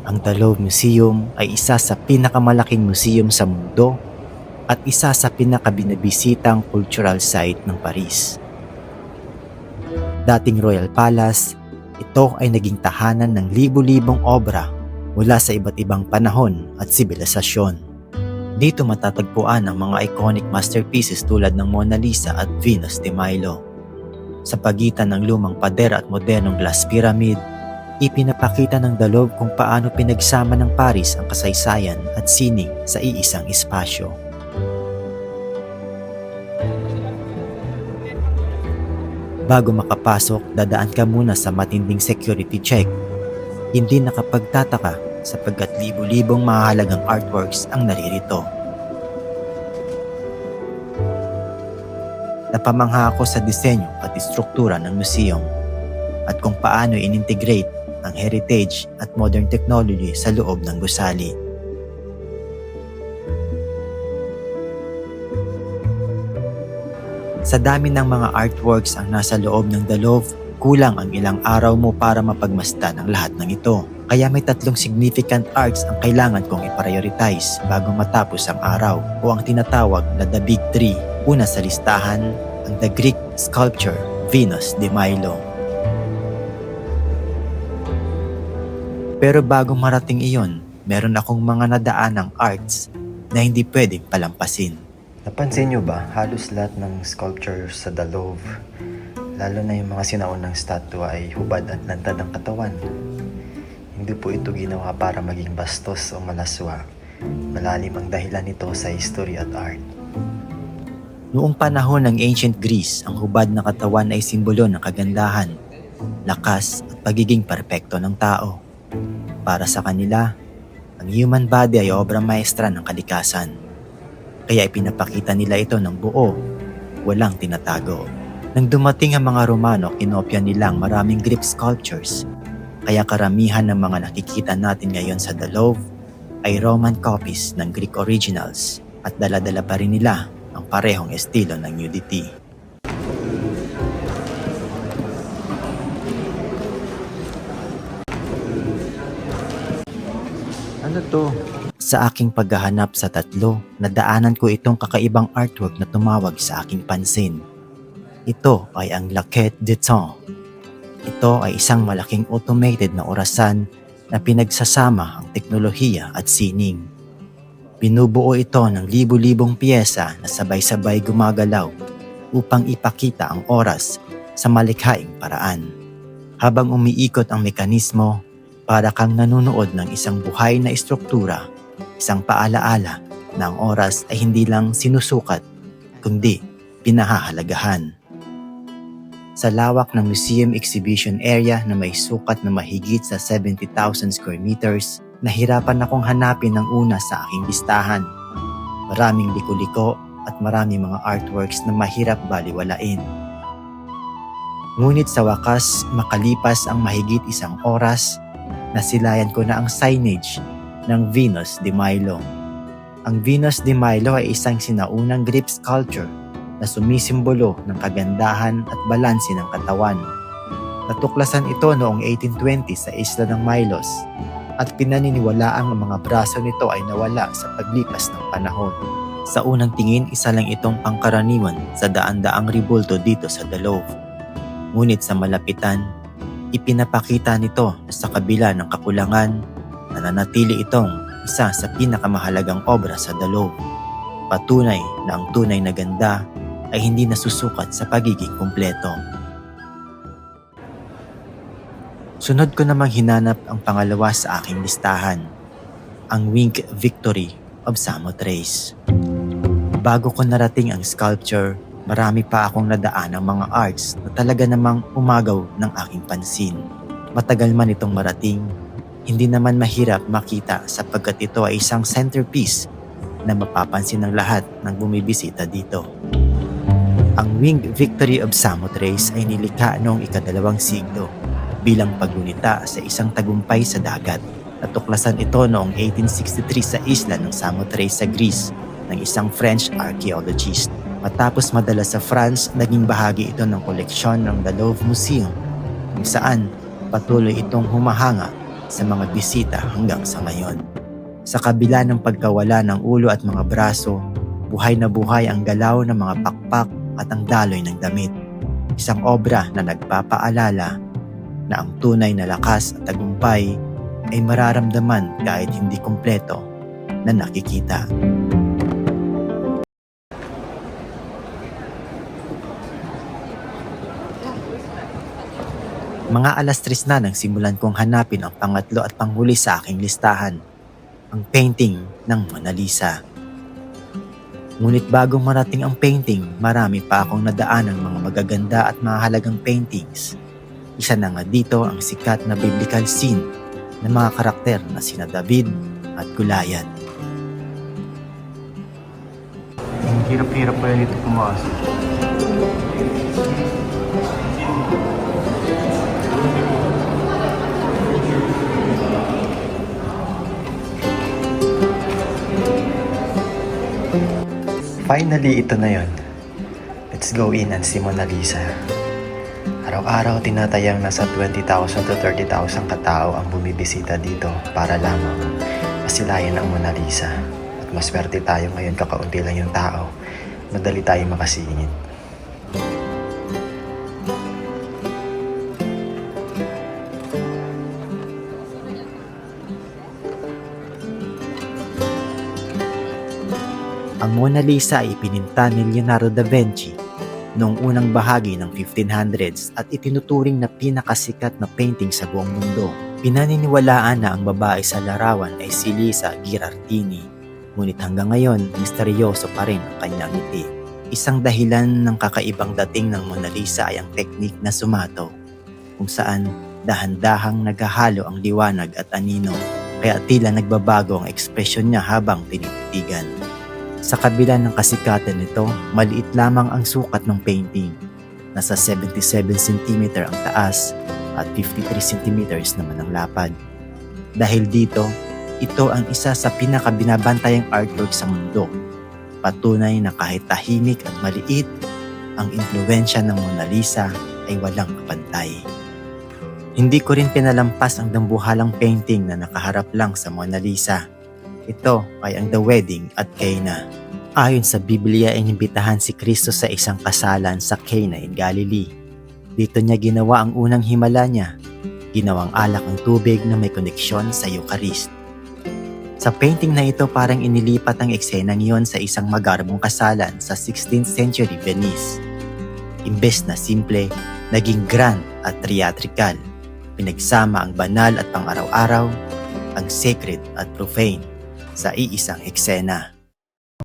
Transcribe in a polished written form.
Ang Dalov Museum ay isa sa pinakamalaking museum sa mundo at isa sa pinakabinabisitang cultural site ng Paris. Dating Royal Palace, ito ay naging tahanan ng libu-libong obra mula sa iba't ibang panahon at sibilisasyon. Dito matatagpuan ang mga iconic masterpieces tulad ng Mona Lisa at Venus de Milo. Sa pagitan ng lumang pader at modernong glass pyramid, ipinapakita ng Dalov kung paano pinagsama ng Paris ang kasaysayan at sining sa iisang espasyo. Bago makapasok, dadaan ka muna sa matinding security check. Hindi nakapagtataka sapagkat libu-libong mahalagang artworks ang naririto. Napamangha ako sa disenyo at istruktura ng museum at kung paano in-integrate ang heritage at modern technology sa loob ng gusali. Sa dami ng mga artworks ang nasa loob ng Dalov, kulang ang ilang araw mo para mapagmasdan ang lahat ng ito. Kaya may 3 significant arts ang kailangan kong i-prioritize bago matapos ang araw o ang tinatawag na The Big Three. Una sa listahan, ang The Greek sculpture Venus de Milo. Pero bago marating iyon, meron akong mga nadaanang arts na hindi pwedeng palampasin. Napansin nyo ba, halos lahat ng sculptures sa Dalov, lalo na yung mga sinaunang statua ay hubad at lantad ang katawan. Hindi po ito ginawa para maging bastos o malaswa. Malalim ang dahilan nito sa history at art. Noong panahon ng ancient Greece, ang hubad na katawan ay simbolo ng kagandahan, lakas at pagiging perpekto ng tao. Para sa kanila, ang human body ay obra maestra ng kalikasan. Kaya ipinapakita nila ito ng buo, walang tinatago. Nang dumating ang mga Romano, kinopya nilang maraming Greek sculptures. Kaya karamihan ng mga nakikita natin ngayon sa Dalov ay Roman copies ng Greek originals at dala-dala pa rin nila ang parehong estilo ng nudity. Ano to? Sa aking paghahanap sa 3, nadaanan ko itong kakaibang artwork na tumawag sa aking pansin. Ito ay ang La Quête du Temps. Ito ay isang malaking automated na orasan na pinagsasama ang teknolohiya at sining. Binubuo ito ng libu-libong piyesa na sabay-sabay gumagalaw upang ipakita ang oras sa malikhaing paraan. Habang umiikot ang mekanismo, para kang nanonood ng isang buhay na istruktura, isang paalaala na ang oras ay hindi lang sinusukat, kundi pinahahalagahan. Sa lawak ng museum exhibition area na may sukat na mahigit sa 70,000 square meters, nahirapan akong hanapin ang una sa aking listahan. Maraming liko-liko at maraming mga artworks na mahirap baliwalain. Ngunit sa wakas, makalipas ang mahigit 1 oras, nasilayan ko na ang signage ng Venus de Milo. Ang Venus de Milo ay isang sinaunang Greek sculpture na sumisimbolo ng kagandahan at balanse ng katawan. Natuklasan ito noong 1820 sa isla ng Milos at pinaniniwalaang ang mga braso nito ay nawala sa paglipas ng panahon. Sa unang tingin, isa lang itong pangkaraniwan sa daan-daang ribulto dito sa Dalov. Ngunit sa malapitan, ipinapakita nito na sa kabila ng kakulangan, nananatili itong isa sa pinakamahalagang obra sa Dalov. Patunay na ang tunay na ganda ay hindi nasusukat sa pagiging kumpleto. Sunod ko namang hinanap ang pangalawa sa aking listahan, ang Winged Victory of Samothrace. Bago ko narating ang sculpture, marami pa akong nadaan ang mga arts na talaga namang umagaw ng aking pansin. Matagal man itong marating, hindi naman mahirap makita sapagkat ito ay isang centerpiece na mapapansin ng lahat ng bumibisita dito. Ang Winged Victory of Samothrace ay nilikha noong ika-2 siglo bilang paggunita sa isang tagumpay sa dagat. Natuklasan ito noong 1863 sa isla ng Samothrace sa Greece ng isang French archaeologist. Matapos madala sa France, naging bahagi ito ng koleksyon ng Dalov Museum kung saan patuloy itong humahanga sa mga bisita hanggang sa ngayon. Sa kabila ng pagkawala ng ulo at mga braso, buhay na buhay ang galaw ng mga pakpak at ang daloy ng damit. Isang obra na nagpapaalala na ang tunay na lakas at tagumpay ay mararamdaman kahit hindi kumpleto na nakikita. Mga alas 3 na nang simulan kong hanapin ang pangatlo at panghuli sa aking listahan, ang painting ng Mona Lisa. Ngunit bago marating ang painting, marami pa akong nadaan ng mga magaganda at mahalagang paintings. Isa na nga dito ang sikat na biblical scene ng mga karakter na sina David at Goliath. Ang hirap-hirap pa yan ito pumasok. Finally, ito na yon. Let's go in and see Mona Lisa. Araw-araw tinatayang nasa 20,000 to 30,000 katao ang bumibisita dito para lamang masilayan ang Mona Lisa. At maswerte tayo ngayon, kakaunti lang yung tao. Madali tayo makasingit. Ang Mona Lisa ay ipininta ni Leonardo da Vinci noong unang bahagi ng 1500s at itinuturing na pinakasikat na painting sa buong mundo. Pinaniniwalaan na ang babae sa larawan ay si Lisa Gherardini, ngunit hanggang ngayon misteryoso pa rin ang kanyang ngiti. Isang dahilan ng kakaibang dating ng Mona Lisa ay ang teknik na sumato, kung saan dahan-dahang naghahalo ang liwanag at anino, kaya tila nagbabago ang ekspresyon niya habang tinititigan. Sa kabila ng kasikatan nito, maliit lamang ang sukat ng painting. Nasa 77 cm ang taas at 53 cm naman ang lapad. Dahil dito, ito ang isa sa pinakabinabantayang artwork sa mundo. Patunay na kahit tahimik at maliit, ang impluwensya ng Mona Lisa ay walang kapantay. Hindi ko rin pinalampas ang dambuhalang painting na nakaharap lang sa Mona Lisa. Ito ay ang The Wedding at Cana. Ayon sa Biblia, inimbitahan si Kristo sa isang kasalan sa Cana in Galilee. Dito niya ginawa ang unang himala niya. Ginawang alak ang tubig na may koneksyon sa Eucharist. Sa painting na ito, parang inilipat ang eksenang iyon sa isang magarbong kasalan sa 16th century Venice. Imbes na simple, naging grand at theatrical. Pinagsama ang banal at pang-araw-araw, ang sacred at profane sa iisang eksena.